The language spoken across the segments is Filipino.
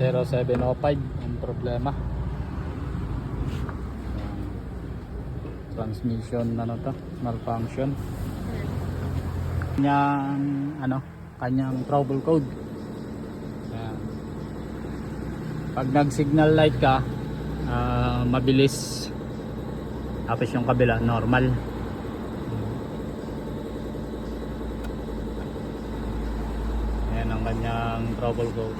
0705 ang problema. Transmission ano to, malfunction. Kanyang trouble code. Ayan. Pag nag signal light ka, mabilis, tapos yung kabila normal. Ayan ang kanyang trouble code.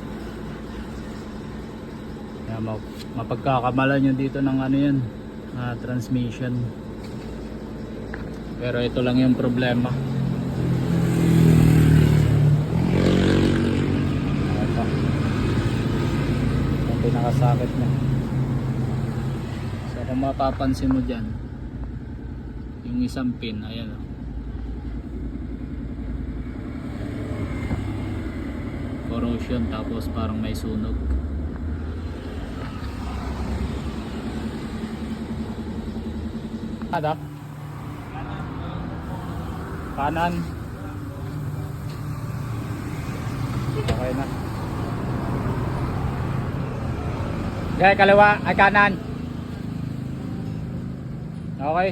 Ayan, mapagkakamalan nyo dito ng ano yan, transmission. Pero ito lang yung problema. Ito yung pinakasakit niya. So kung mapapansin mo dyan, yung isang pin, ayan o, corrosion, tapos parang may sunog. Ada? Kanan. Okay na. Okay, kaliwa ay kanan. Okay.